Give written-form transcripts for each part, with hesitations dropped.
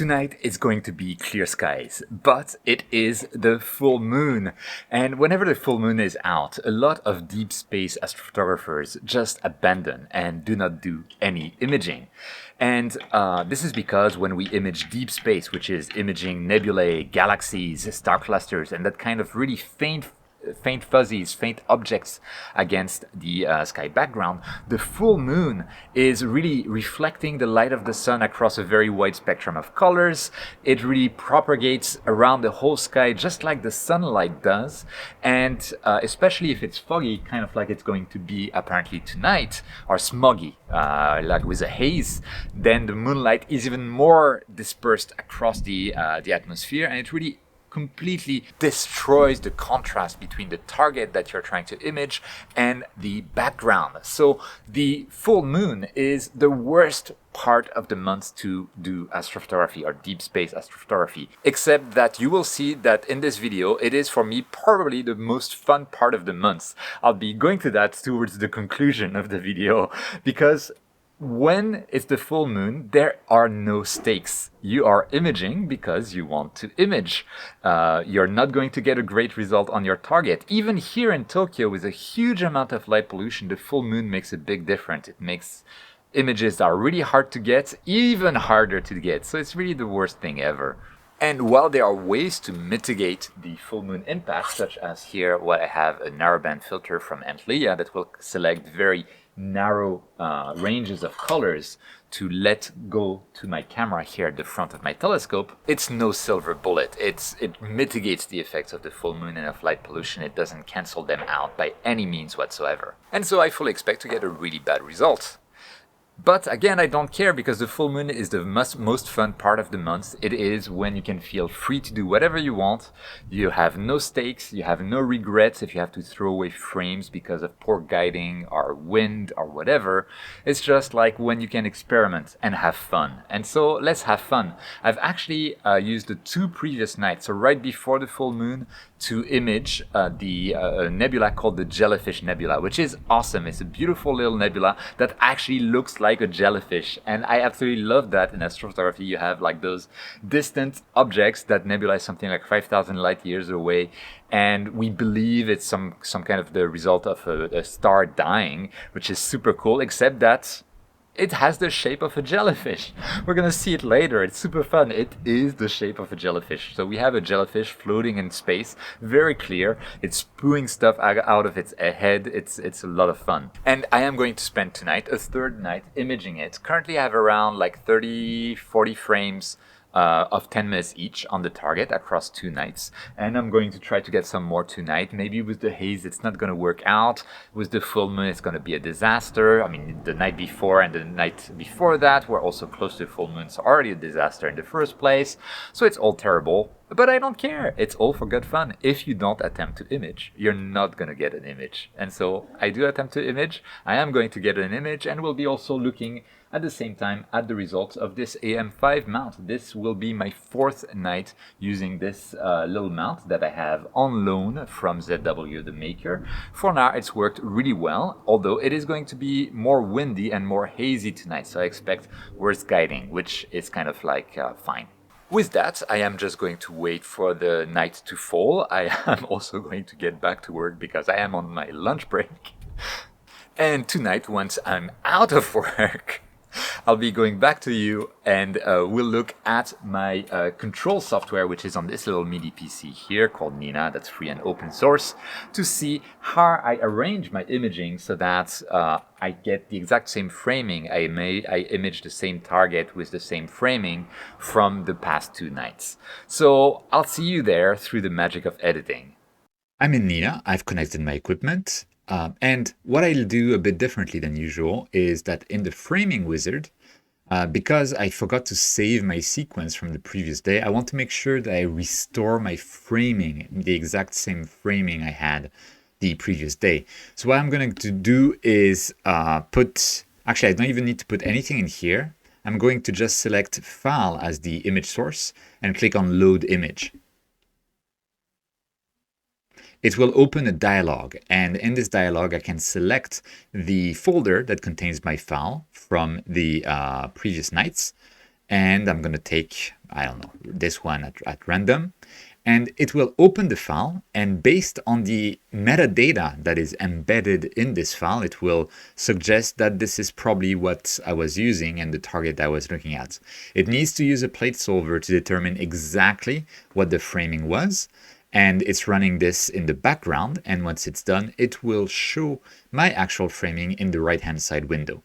Tonight is going to be clear skies, but it is the full moon. And whenever the full moon is out, a lot of deep space astrophotographers just abandon and do not do any imaging. And this is because when we image deep space, which is imaging nebulae, galaxies, star clusters, and that kind of really faint fuzzies, faint objects against the sky background, the full moon is really reflecting the light of the sun across a very wide spectrum of colors. It really propagates around the whole sky just like the sunlight does, and especially if it's foggy, kind of like it's going to be apparently tonight, or smoggy, like with a haze, then the moonlight is even more dispersed across the atmosphere, and it really completely destroys the contrast between the target that you're trying to image and the background. So the full moon is the worst part of the month to do astrophotography or deep space astrophotography, except that you will see that in this video it is for me probably the most fun part of the month. I'll be going to that towards the conclusion of the video, because when it's the full moon, there are no stakes. You are imaging because you want to image. You're not going to get a great result on your target. Even here in Tokyo, with a huge amount of light pollution, the full moon makes a big difference. It makes images that are really hard to get even harder to get. So it's really the worst thing ever. And while there are ways to mitigate the full moon impact, such as here, what I have a narrowband filter from Antlia that will select very narrow ranges of colors to let go to my camera here at the front of my telescope. It's no silver bullet. It mitigates the effects of the full moon and of light pollution. It doesn't cancel them out by any means whatsoever. And so I fully expect to get a really bad result. But again, I don't care, because the full moon is the most fun part of the month. It is when you can feel free to do whatever you want. You have no stakes, you have no regrets if you have to throw away frames because of poor guiding or wind or whatever. It's just like when you can experiment and have fun. And so let's have fun. I've actually used the 2 previous nights, so right before the full moon, to image the nebula called the Jellyfish Nebula, which is awesome. It's a beautiful little nebula that actually looks like a jellyfish, and I absolutely love that. In astrophotography, you have like those distant objects. That nebula is something like 5,000 light years away, and we believe it's some kind of the result of a star dying, which is super cool, except that it has the shape of a jellyfish. We're gonna see it later. It's super fun. It is the shape of a jellyfish. So we have a jellyfish floating in space, very clear. It's spewing stuff out of its head. It's a lot of fun. And I am going to spend tonight, a third night, imaging it. Currently I have around like 30-40 frames of 10 minutes each on the target across 2 nights, and I'm going to try to get some more tonight. Maybe with the haze it's not going to work out. With the full moon it's going to be a disaster. I mean, the night before and the night before that were also close to full moon, so already a disaster in the first place. So it's all terrible, but I don't care. It's all for good fun. If you don't attempt to image, you're not going to get an image. And so I do attempt to image. I am going to get an image, and we'll be also looking at the same time at the results of this AM5 mount. This will be my 4th night using this little mount that I have on loan from ZWO, the maker. For now it's worked really well, although it is going to be more windy and more hazy tonight, so I expect worse guiding, which is kind of like fine. With that, I am just going to wait for the night to fall. I am also going to get back to work because I am on my lunch break. And tonight, once I'm out of work, I'll be going back to you, and we'll look at my control software, which is on this little MIDI PC here called Nina, that's free and open source, to see how I arrange my imaging so that I get the exact same framing. I image the same target with the same framing from the past 2 nights. So I'll see you there through the magic of editing. I'm in Nina. I've connected my equipment. And what I'll do a bit differently than usual is that in the framing wizard, because I forgot to save my sequence from the previous day, I want to make sure that I restore my framing, the exact same framing I had the previous day. So what I'm going to do is actually I don't even need to put anything in here. I'm going to just select File as the image source and click on Load Image. It will open a dialog, and in this dialog I can select the folder that contains my file from the previous nights, and I'm going to take I don't know, this one at random, and it will open the file, and based on the metadata that is embedded in this file, it will suggest that this is probably what I was using and the target I was looking at. It needs to use a plate solver to determine exactly what the framing was, and it's running this in the background, and once it's done, it will show my actual framing in the right-hand side window.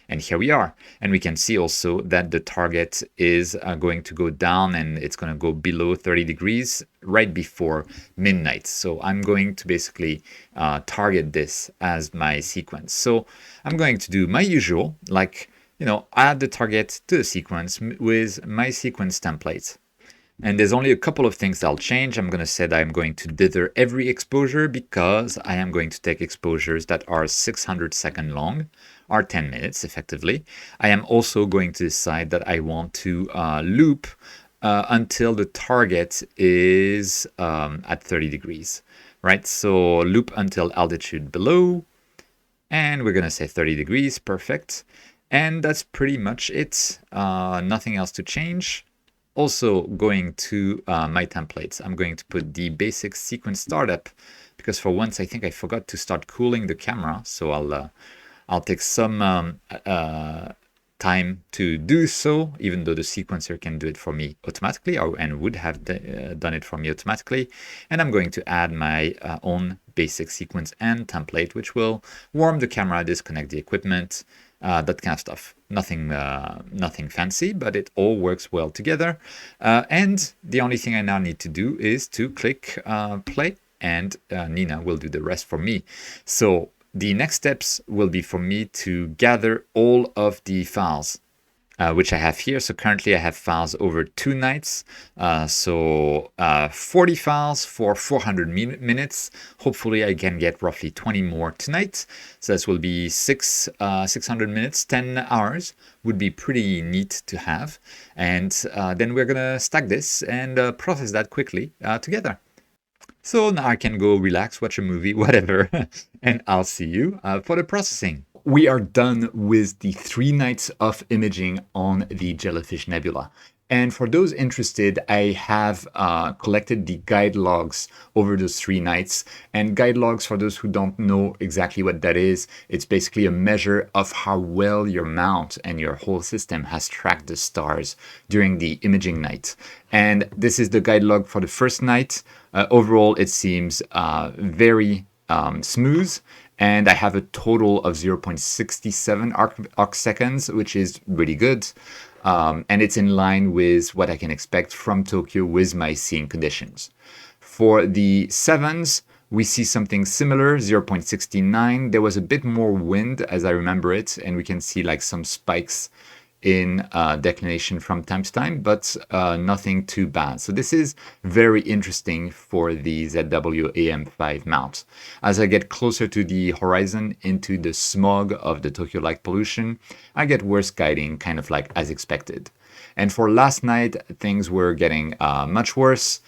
And here we are. And we can see also that the target is going to go down, and it's going to go below 30 degrees right before midnight. So I'm going to basically target this as my sequence. So I'm going to do my usual, like, add the target to the sequence with my sequence template. And there's only a couple of things I'll change. I'm going to say that I'm going to dither every exposure because I am going to take exposures that are 600 seconds long, or 10 minutes effectively. I am also going to decide that I want to loop until the target is at 30 degrees, right? So loop until altitude below, and we're going to say 30 degrees, perfect. And that's pretty much it. Nothing else to change. Also going to my templates, I'm going to put the basic sequence startup because for once I think I forgot to start cooling the camera. So I'll take some time to do so, even though the sequencer can do it for me automatically, and would have done it for me automatically. And I'm going to add my own basic sequence and template, which will warm the camera, disconnect the equipment, that kind of stuff. Nothing fancy, but it all works well together. And the only thing I now need to do is to click play, and Nina will do the rest for me. So the next steps will be for me to gather all of the files, which I have here. So currently I have files over 2 nights. 40 files for 400 minutes. Hopefully I can get roughly 20 more tonight. So this will be 600 minutes, 10 hours would be pretty neat to have. And then we're gonna stack this and process that quickly together. So now I can go relax, watch a movie, whatever, and I'll see you for the processing. We are done with the 3 nights of imaging on the Jellyfish Nebula. And for those interested, I have collected the guide logs over those 3 nights. And guide logs, for those who don't know exactly what that is, it's basically a measure of how well your mount and your whole system has tracked the stars during the imaging night. And this is the guide log for the first night. Overall, it seems very smooth. And I have a total of 0.67 arc seconds, which is really good. And it's in line with what I can expect from Tokyo with my seeing conditions. For the 7s, we see something similar, 0.69. There was a bit more wind as I remember it, and we can see like some spikes in declination from time to time, but nothing too bad. So this is very interesting for the ZWO AM5 mount. As I get closer to the horizon into the smog of the Tokyo light pollution, I get worse guiding, kind of like as expected. And for last night, things were getting much worse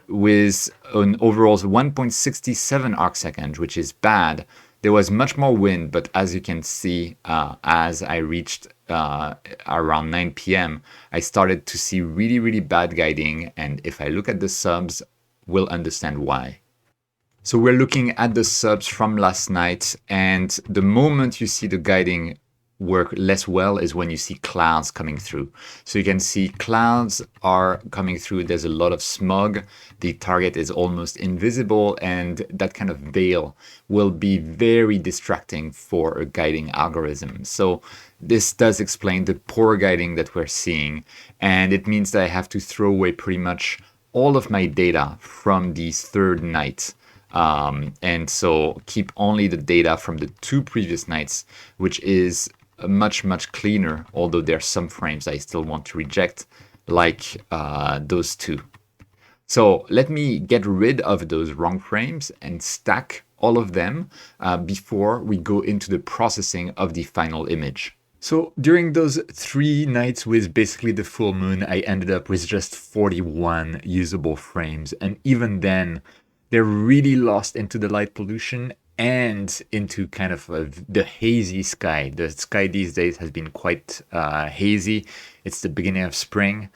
with an overall 1.67 arc second, which is bad. There was much more wind, but as you can see, as I reached around 9 p.m., I started to see really, really bad guiding. And if I look at the subs, we'll understand why. So we're looking at the subs from last night. And the moment you see the guiding work less well is when you see clouds coming through. So you can see clouds are coming through. There's a lot of smog. The target is almost invisible, and that kind of veil will be very distracting for a guiding algorithm. So this does explain the poor guiding that we're seeing, and it means that I have to throw away pretty much all of my data from the 3rd night. And so keep only the data from the 2 previous nights, which is much cleaner, although there are some frames I still want to reject, like those 2. So let me get rid of those wrong frames and stack all of them before we go into the processing of the final image. So during those 3 nights with basically the full moon, I ended up with just 41 usable frames. And even then, they're really lost into the light pollution. and into kind of the hazy sky. The sky these days has been quite hazy. It's the beginning of spring,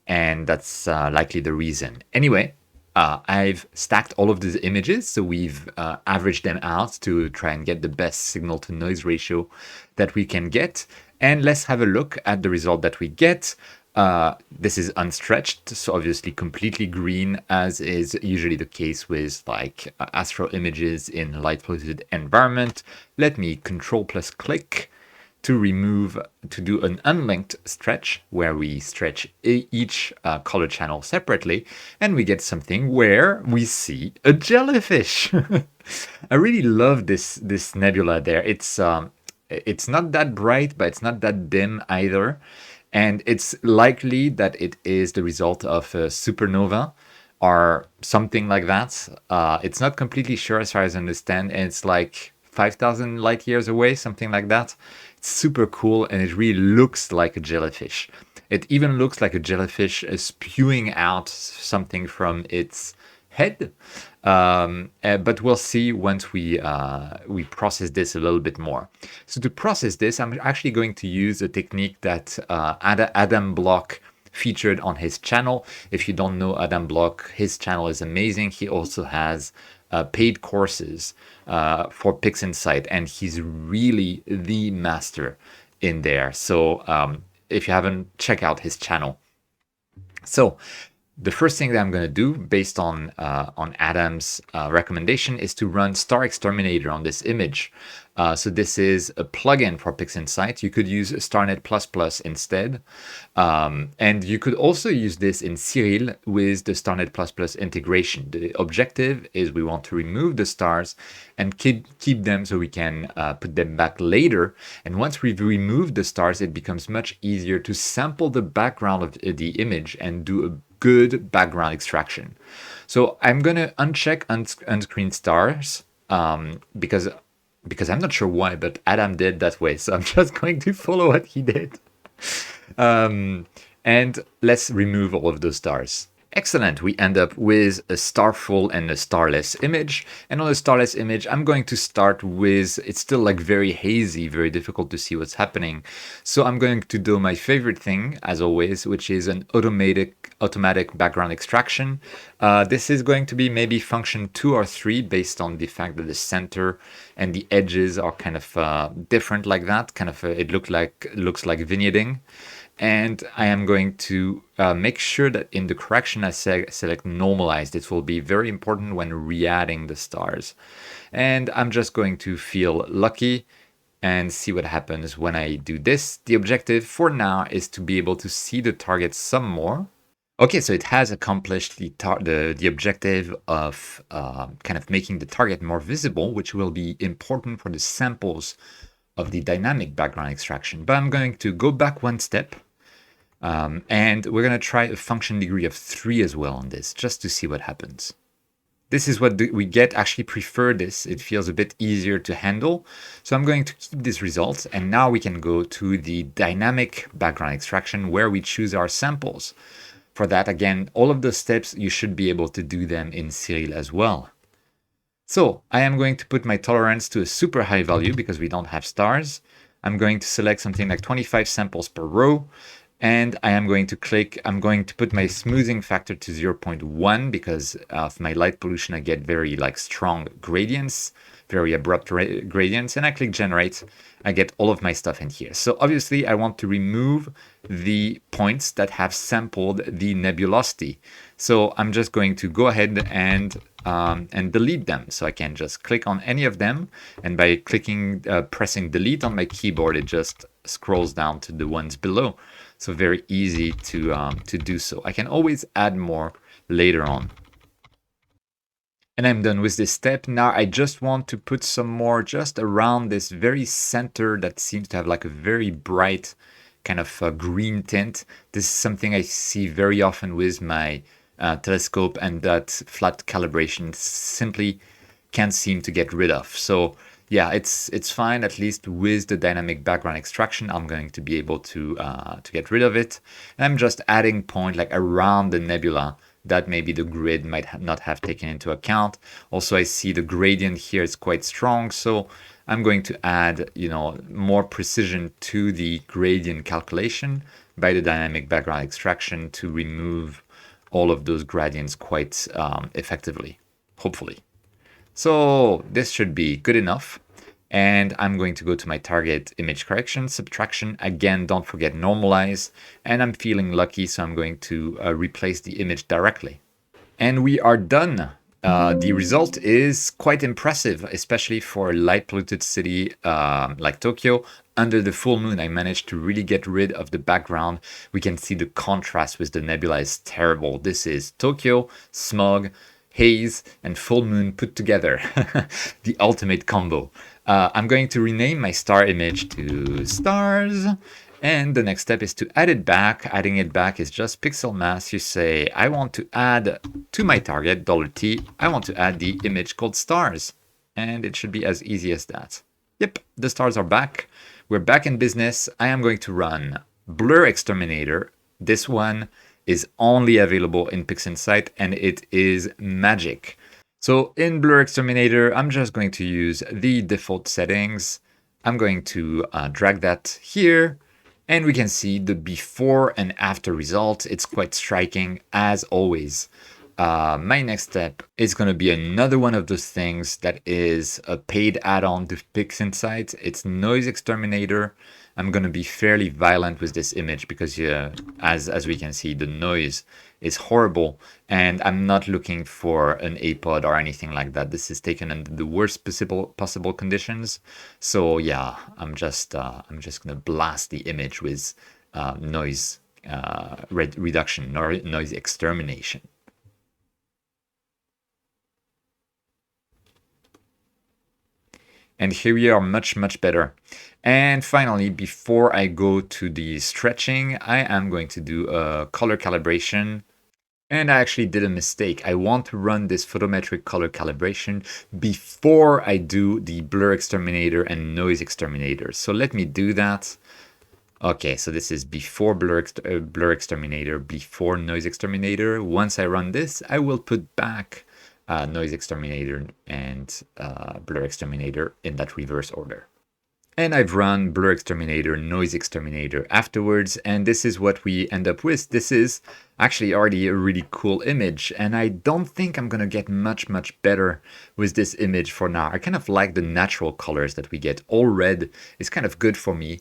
and that's likely the reason. Anyway, I've stacked all of these images, so we've averaged them out to try and get the best signal to noise ratio that we can get. And let's have a look at the result that we get. This is unstretched, so obviously completely green, as is usually the case with like astro images in light polluted environment. Let me Control+click to remove, to do an unlinked stretch where we stretch each color channel separately, and we get something where we see a jellyfish. I really love this nebula there. It's not that bright, but it's not that dim either. And it's likely that it is the result of a supernova or something like that. It's not completely sure as far as I understand, and it's like 5,000 light years away, something like that. It's super cool, and it really looks like a jellyfish. It even looks like a jellyfish is spewing out something from its head. But we'll see once we process this a little bit more. So to process this, I'm actually going to use a technique that Adam Block featured on his channel. If you don't know Adam Block, his channel is amazing. He also has paid courses for PixInsight, and he's really the master in there. So if you haven't, check out his channel. So the first thing that I'm going to do, based on Adam's recommendation, is to run Star Exterminator on this image. So this is a plugin for PixInsight. You could use StarNet++ instead. And you could also use this in Cyril with the StarNet++ integration. The objective is we want to remove the stars and keep them so we can put them back later. And once we've removed the stars, it becomes much easier to sample the background of the image and do a good background extraction. So I'm going to uncheck unscreen stars because I'm not sure why, but Adam did that way. So I'm just going to follow what he did. And let's remove all of those stars. Excellent. We end up with a starful and a starless image. And on a starless image, I'm going to start with, it's still like very hazy, very difficult to see what's happening. So I'm going to do my favorite thing, as always, which is an automatic background extraction. This is going to be maybe function 2 or 3 based on the fact that the center and the edges are kind of different like that. Kind of it looks like vignetting. And I am going to make sure that in the correction I select normalize. This will be very important when re-adding the stars. And I'm just going to feel lucky and see what happens when I do this. The objective for now is to be able to see the target some more. Okay, so it has accomplished the objective of kind of making the target more visible, which will be important for the samples of the dynamic background extraction. But I'm going to go back one step. And we're going to try a function degree of 3 as well on this, just to see what happens. This is what we get. Actually prefer this. It feels a bit easier to handle. So I'm going to keep this result. And now we can go to the dynamic background extraction where we choose our samples. For that, again, all of the steps, you should be able to do them in Cyril as well. So I am going to put my tolerance to a super high value because we don't have stars. I'm going to select something like 25 samples per row. And I am going to I'm going to put my smoothing factor to 0.1 because of my light pollution, I get very like strong gradients, very abrupt gradients, and I click generate. I get all of my stuff in here. So obviously I want to remove the points that have sampled the nebulosity. So I'm just going to go ahead and delete them. So I can just click on any of them, and by pressing delete on my keyboard, it just scrolls down to the ones below. So very easy to do so. I can always add more later on. And I'm done with this step. Now I just want to put some more just around this very center that seems to have like a very bright kind of green tint. This is something I see very often with my telescope, and that flat calibration simply can't seem to get rid of. So yeah, it's fine. At least with the dynamic background extraction, I'm going to be able to get rid of it. And I'm just adding point like around the nebula that maybe the grid might not have taken into account. Also, I see the gradient here is quite strong, so I'm going to add, more precision to the gradient calculation by the dynamic background extraction to remove all of those gradients quite effectively, hopefully. So this should be good enough. And I'm going to go to my target image correction, subtraction. Again, don't forget normalize. And I'm feeling lucky, so I'm going to replace the image directly. And we are done. The result is quite impressive, especially for a light polluted city like Tokyo. Under the full moon, I managed to really get rid of the background. We can see the contrast with the nebula is terrible. This is Tokyo, smog, haze, and full moon put together. The ultimate combo. I'm going to rename my star image to stars. And the next step is to add it back. Adding it back is just pixel mask. You say, I want to add to my target, $T, I want to add the image called stars. And it should be as easy as that. Yep, the stars are back. We're back in business. I am going to run Blur Exterminator. This one is only available in PixInsight, and it is magic. So in Blur Exterminator, I'm just going to use the default settings. I'm going to drag that here. And we can see the before and after result. It's quite striking, as always. My next step is going to be another one of those things that is a paid add-on to PixInsight. It's Noise Exterminator. I'm going to be fairly violent with this image because as we can see, the noise is horrible. And I'm not looking for an APOD or anything like that. This is taken under the worst possible conditions. So yeah, I'm just going to blast the image with noise reduction, noise extermination. And here we are much better. And finally, before I go to the stretching, I am going to do a color calibration. And I actually did a mistake. I want to run this photometric color calibration before I do the blur exterminator and noise exterminator. So let me do that. Okay, so this is before blur exterminator, before noise exterminator. Once I run this, I will put back noise exterminator and blur exterminator in that reverse order. And I've run blur exterminator, noise exterminator afterwards, and this is what we end up with. This is actually already a really cool image, and I don't think I'm gonna get much better with this image for now. I kind of like the natural colors that we get. All red is kind of good for me,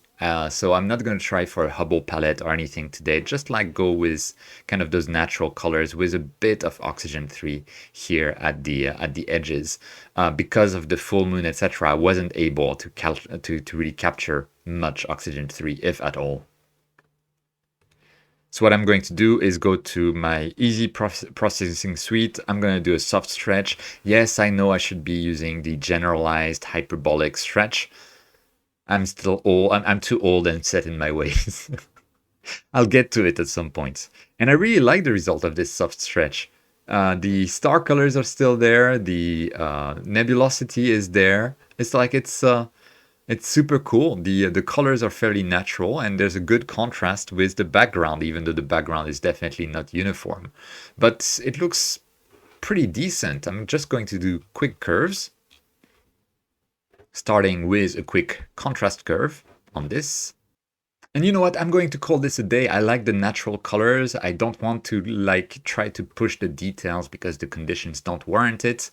so I'm not gonna try for a Hubble palette or anything today. Just like go with kind of those natural colors with a bit of oxygen 3 here at the edges. Because of the full moon, etc., I wasn't able to really capture much oxygen 3, if at all. So what I'm going to do is go to my easy processing suite. I'm going to do a soft stretch. Yes, I know I should be using the generalized hyperbolic stretch. I'm still old. I'm too old and set in my ways. I'll get to it at some point. And I really like the result of this soft stretch. The star colors are still there. The nebulosity is there. It's like it's super cool. The colors are fairly natural, and there's a good contrast with the background, even though the background is definitely not uniform. But it looks pretty decent. I'm just going to do quick curves, starting with a quick contrast curve on this. And you know what? I'm going to call this a day. I like the natural colors. I don't want to try to push the details because the conditions don't warrant it.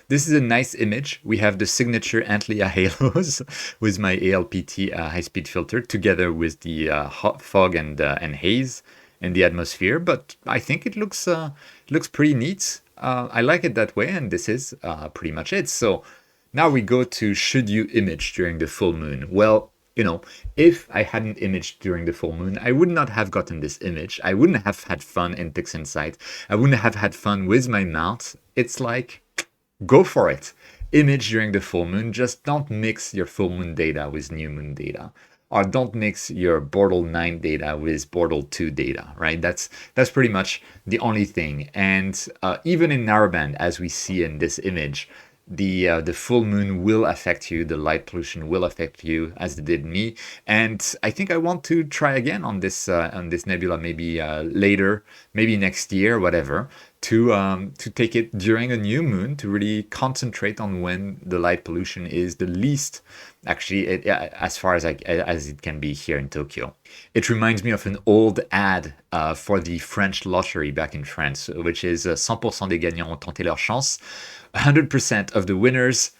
This is a nice image. We have the signature Antlia halos with my alp-t high-speed filter together with the fog and haze in the atmosphere. But I think it looks pretty neat. I like it that way, and this is pretty much it. So now we go to should you image during the full moon? Well, you know, if I hadn't imaged during the full moon, I would not have gotten this image. I wouldn't have had fun in PixInsight. I wouldn't have had fun with my mount. It's like, go for it. Image during the full moon. Just don't mix your full moon data with new moon data. Or don't mix your Bortle 9 data with Bortle 2 data, right? That's pretty much the only thing. And even in narrowband, as we see in this image, the full moon will affect you, the light pollution will affect you, as it did me. And I think I want to try again on this nebula, maybe later, maybe next year, whatever, to take it during a new moon to really concentrate on when the light pollution is the least, actually, as far as it can be here in Tokyo. It reminds me of an old ad for the French lottery back in France, which is 100% des gagnants ont tenté leur chance. 100% of the winners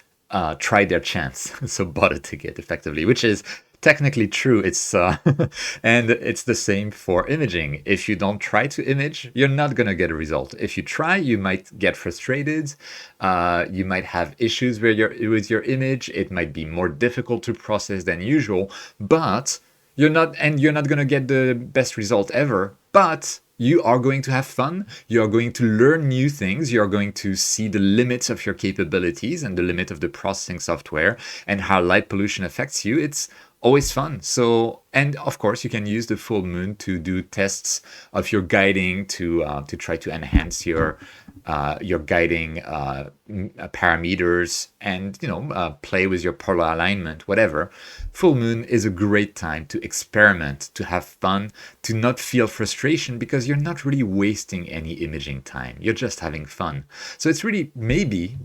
tried their chance, so bought a ticket effectively, which is technically true. It's and it's the same for imaging. If you don't try to image, you're not gonna get a result. If you try, you might get frustrated. You might have issues with your image. It might be more difficult to process than usual, but you're not gonna get the best result ever. But you are going to have fun. You are going to learn new things. You are going to see the limits of your capabilities and the limit of the processing software and how light pollution affects you. It's always fun. So, and of course, you can use the full moon to do tests of your guiding to try to enhance your guiding parameters and play with your polar alignment, whatever. Full moon is a great time to experiment, to have fun, to not feel frustration because you're not really wasting any imaging time. You're just having fun. So it's really maybe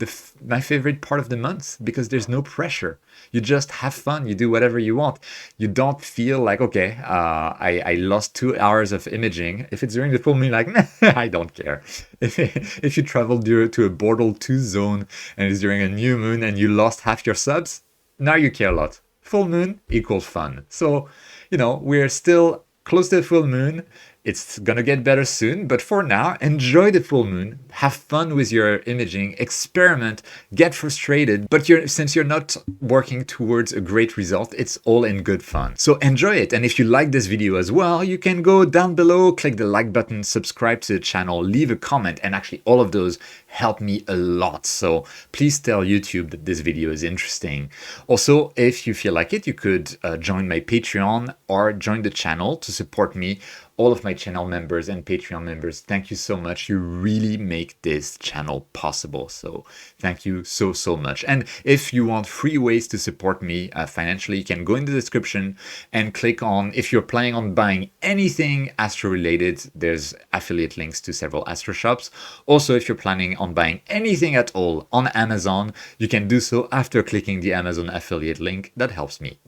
my favorite part of the month because there's no pressure. You just have fun. You do whatever you want. You don't feel like, okay, I lost 2 hours of imaging. If it's during the full moon, like, nah, I don't care. If you travel to a Bortle 2 zone and it's during a new moon and you lost half your subs, now you care a lot. Full moon equals fun. So, we're still close to the full moon. It's gonna get better soon, but for now, enjoy the full moon, have fun with your imaging, experiment, get frustrated, but since you're not working towards a great result, it's all in good fun. So enjoy it, and if you like this video as well, you can go down below, click the like button, subscribe to the channel, leave a comment, and actually all of those help me a lot. So please tell YouTube that this video is interesting. Also, if you feel like it, you could join my Patreon or join the channel to support me. All of my channel members and Patreon members, thank you so much. You really make this channel possible. So thank you so much. And if you want free ways to support me financially, you can go in the description and click on, if you're planning on buying anything Astro related, there's affiliate links to several Astro shops. Also, if you're planning on buying anything at all on Amazon, you can do so after clicking the Amazon affiliate link. That helps me.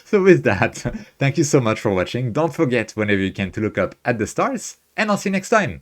So with that, thank you so much for watching. Don't forget whenever you can to look up at the stars, and I'll see you next time.